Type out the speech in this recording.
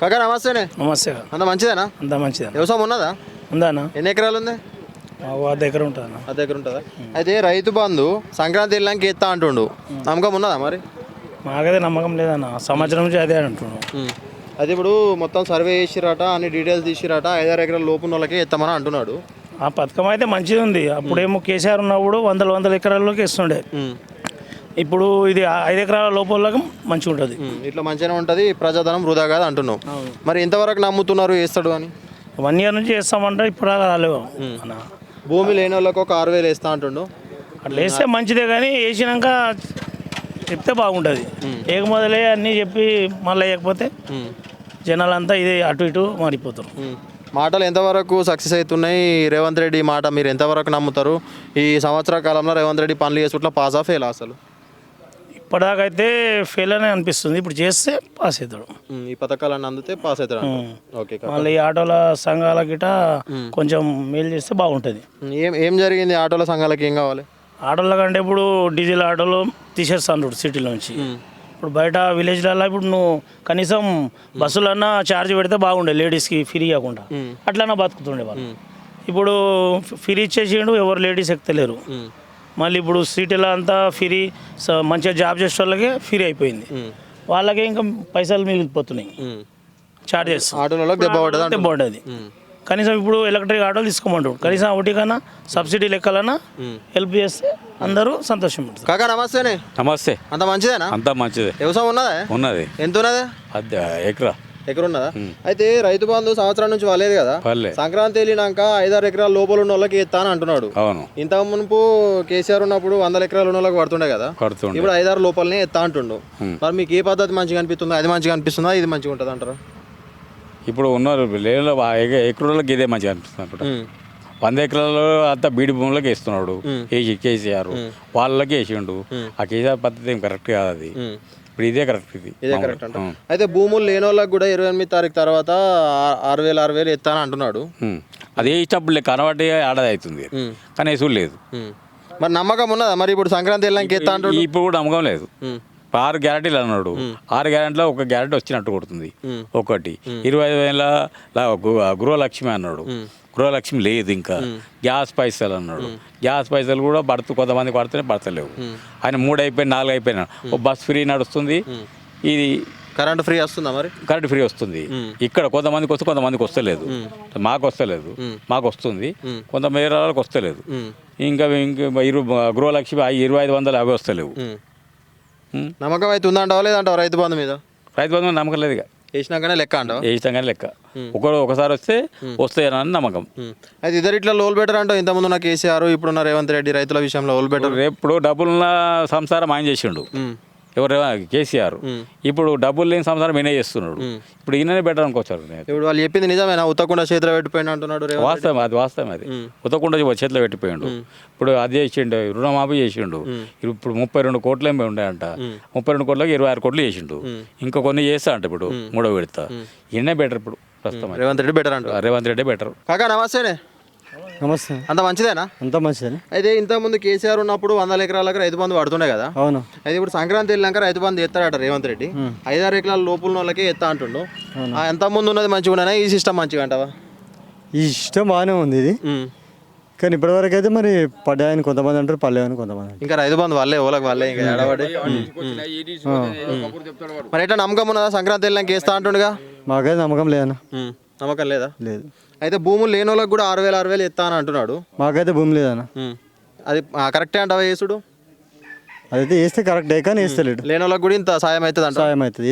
కాకా నమస్తేనే. నమస్తే. అంత మంచిదేనా? అంతా మంచిదా? వ్యవసాయం ఉన్నదా? ఉందానా? ఎన్ని ఎకరాలు ఉంది? మా దగ్గర ఉంటుందా? ఆ దగ్గర ఉంటుందా? అయితే రైతు బంధు సంక్రాంతి వెళ్ళాక ఎత్తా అంటుండు, నమ్మకం ఉన్నదా మరి? మాకైతే నమ్మకం లేదన్న, సంవత్సరం నుంచి అదే అంటున్నాం. అయితే ఇప్పుడు మొత్తం సర్వే చేసిరట, అన్ని డీటెయిల్స్ తీసిరట, 5-6 ఎకరాల లోపు వాళ్ళకే ఎత్తామని అంటున్నాడు. ఆ పథకం అయితే మంచిది ఉంది. అప్పుడేమో కేసీఆర్ ఉన్నప్పుడు వందల ఎకరాల్లోకి ఇస్తుండే. ఇప్పుడు ఇది 5 ఎకరాల లోపలకు మంచిగా ఉంటుంది. ఇట్లా మంచిగానే ఉంటుంది, ప్రజాధనం వృధా కాదు అంటున్నావు. మరి ఎంతవరకు నమ్ముతున్నారు వేస్తాడు అని? 1 year నుంచి వేస్తామంటే ఇప్పుడు రాలేవు అన్న. భూమి లేని వాళ్ళకి ఒక 6,000 వేస్తా అంటుండు. అట్లా వేస్తే మంచిదే, కానీ వేసినాక చెప్తే బాగుంటుంది. ఏక మొదలే అన్నీ చెప్పి మళ్ళీ వేయకపోతే జనాలంతా ఇది అటు ఇటు మారిపోతారు. మాటలు ఎంతవరకు సక్సెస్ అవుతున్నాయి? రేవంత్ రెడ్డి మాట మీరు ఎంతవరకు నమ్ముతారు? ఈ సంవత్సర కాలంలో రేవంత్ రెడ్డి పనులు చేసుకుంటా పాస్ ఆఫ్ ఫెయిల్ అసలు? ఇప్పటిదాకైతే ఫెయిల్ అనే అనిపిస్తుంది. ఇప్పుడు చేస్తే పాస్ అవుతాడు. ఈ పథకాలన్నీ అందితే పాస్ అవుతాడు. ఓకే. మళ్ళీ ఈ ఆటోల సంఘాల గిట కొంచెం మేలు చేస్తే బాగుంటుంది. ఏం జరిగింది ఆటోల సంఘాలకి? ఏం కావాలి? ఆటోల కంటే ఇప్పుడు డీజిల్ ఆటోలు తీసేస్తాను సిటీలోంచి. ఇప్పుడు బయట విలేజ్లలో ఇప్పుడు నువ్వు కనీసం బస్సులన్నా ఛార్జ్ పెడితే బాగుండే, లేడీస్కి ఫ్రీ కాకుండా అట్లన్నా బతుకుతుండే వాళ్ళు. ఇప్పుడు ఫ్రీ ఇచ్చేసిండు, ఎవరు లేడీస్ ఎక్కలేరు. మళ్ళీ ఇప్పుడు సిటీలో అంతా ఫ్రీ, మంచిగా జాబ్ చేసే వాళ్ళకే ఫ్రీ అయిపోయింది. వాళ్ళకే ఇంకా పైసలు మిగిలిపోతున్నాయి, ఛార్జెస్. ఆటోలలో దెబ్బ పడ్డది. కనీసం ఇప్పుడు ఎలక్ట్రిక్ ఆటోలు తీసుకోమంటారు, కనీసం ఒకటి కన్నా సబ్సిడీ లెక్కలన్నా హెల్ప్ చేస్తే అందరూ సంతోషం పడుతుంది. కాకా నమస్తేనే. నమస్తే. అంత మంచిదేనా? అంతా మంచిదే. వ్యవసాయం ఉన్నదా? ఉన్నది. ఎంత ఉన్నదా? ఎకరం ఉన్నదా? అయితే రైతు బంధు సంవత్సరం నుంచి వాళ్ళేది కదా, సంక్రాంతి వెళ్ళినాక 5-6 ఎకరాల లోపల ఉన్న వాళ్ళకి ఎత్తా అని అంటున్నాడు. అవును. ఇంత మునుపు కేసీఆర్ ఉన్నప్పుడు 100 ఎకరాలు ఉన్న వాళ్ళకి పడుతుండే కదా, ఇప్పుడు 5-6 లోపలనే ఎత్తా అంటుండు. మరి మీకు ఏ పద్ధతి మంచిగా అనిపిస్తుందా? అది మంచిగా అనిపిస్తుందా, ఇది మంచిగా ఉంటుంది అంటారా? ఇప్పుడు ఉన్నారు లేని ఎకరాలకి ఇదే మంచిగా అనిపిస్తుంది. 100 ఎకరాలు అంతా బీడి భూములకి వేస్తున్నాడు కేసీఆర్, వాళ్ళకి వేసిండు. ఆ కేసీఆర్ పద్ధతి ఏం కరెక్ట్ కాదు, అది ఇప్పుడు ఇదే కరెక్ట్. ఇదే కరెక్ట్ అంట. అయితే భూములు లేని వాళ్ళకి కూడా 28వ తారీఖు తర్వాత 6,000 ఎత్తాను అంటున్నాడు. అదే ఇష్టప్పుడు కనబట్టి ఆడది అవుతుంది, కానీ వేసు లేదు. మరి నమ్మకం ఉన్నదా మరి? ఇప్పుడు సంక్రాంతి వెళ్ళాక ఎత్తా అంటాడు. ఇప్పుడు కూడా నమ్మకం లేదు. 6 గ్యారెంటీలు అన్నాడు, 6 గ్యారెంటీలో ఒక గ్యారెంటీ వచ్చినట్టు కొడుతుంది. ఒకటి 25,000 గృహలక్ష్మి అన్నాడు, గృహలక్ష్మి లేదు. ఇంకా గ్యాస్ పైసలు అన్నాడు, గ్యాస్ పైసలు కూడా కొంతమంది పడుతూనే పడతలేవు. ఆయన 3 అయిపోయి 4 అయిపోయినా బస్ ఫ్రీ నడుస్తుంది. ఇది కరెంట్ ఫ్రీ వస్తుందా మరి? కరెంట్ ఫ్రీ వస్తుంది. ఇక్కడ కొంతమందికి వస్తే కొంతమందికి వస్తలేదు. మాకు వస్తలేదు, మాకు వస్తుంది. కొంతమంది వాళ్ళకి వస్తలేదు. ఇంకా గృహలక్ష్మి 2,500 అవి వస్తలేవు. నమ్మకం అయితే ఉందంటావా లేదంటావా రైతు బంధు మీద? రైతు బంధు నమ్మకం లేదు. ఇక వేసినాకనే లెక్క అంటావా? వేసినాకనే లెక్క. ఒకసారి వస్తే వస్తాయని నమ్మకం. అయితే ఇద్దరు ఇట్లా లోల్ బెటర్ అంటావు. ఇంతకుముందు ఉన్న కేసీఆర్, ఇప్పుడున్న రేవంత్ రెడ్డి రైతుల విషయంలో లోల్ బెటర్. ఇప్పుడు డబ్బులున్న సంసారం ఆయన చేసిండు, ఎవరు కేసీఆర్. ఇప్పుడు డబ్బులు లేని సంసారం ఈయన చేస్తున్నాడు. ఇప్పుడు ఈయననే బెటర్ అనుకోవచ్చు. ఇప్పుడు వాళ్ళు చెప్పింది నిజమేనా? ఉత్తకుండా చేతిలో పెట్టిపోయిండు అంటున్నాడు. వాస్తవం, అది వాస్తవం. అది ఉత్తకుండా చేతిలో పెట్టిపోయిండు. ఇప్పుడు అది చేసిండు, రుణమాఫీ చేసిండు. ఇప్పుడు 32 కోట్లు ఏమి ఉన్నాయంట. 32 కోట్లకి 26 కోట్లు చేసిండు. ఇంకా కొన్ని చేస్తా అంట ఇప్పుడు 3వ విడత. ఈయనే బెటర్ ఇప్పుడు ప్రస్తుతం. రేవంత్ రెడ్డి బెటర్ అంట. రేవంత్ రెడ్డి బెటర్. కాకా నమస్తేనే. నమస్తే. అంత మంచిదేనా? అంత మంచిదేనా. అయితే ఇంతకుముందు కేసీఆర్ ఉన్నప్పుడు 100 ఎకరాలకు రైతు బంధు పడుతుండే కదా. అవును. అయితే ఇప్పుడు సంక్రాంతి వెళ్ళాక రైతు బంధు ఎత్తాడట రేవంత్ రెడ్డి. 5-6 ఎకరాల లోపల వాళ్ళకే ఎత్తా అంటుండు. ఎంత ముందు ఉన్నది మంచిగా ఉన్నాయా? ఈ సిస్టమ్ మంచిగా అంటావా? ఈ సిస్టమ్ బాగానే ఉంది ఇది, కానీ ఇప్పటివరకు అయితే మరి పడ్డాయని కొంతమంది అంటారు, పడలేవని కొంతమంది. ఇంకా రైతు బంధు వాళ్ళే ఓలకు వాళ్ళే ఇంకా ఎడబడి. మరి ఎట్లా నమ్మకం ఉన్నదా? సంక్రాంతి వెళ్ళాక వేస్తా అంటుండగా. మాకైతే నమ్మకం లేదన్నా. నమ్మకం లేదా? లేదు. అయితే భూములు లేని వాళ్ళకి కూడా 6,000 ఎత్తా అని అంటున్నాడు. మాకైతే భూమి లేదన్నా. అది కరెక్టే అంటావా? వేసుడు అదైతే వేస్తే కరెక్టే, కానీ వేస్తలేడు. లేని వాళ్ళకి కూడా ఇంత సాయం అవుతుంది అంట. సాయం అవుతుంది.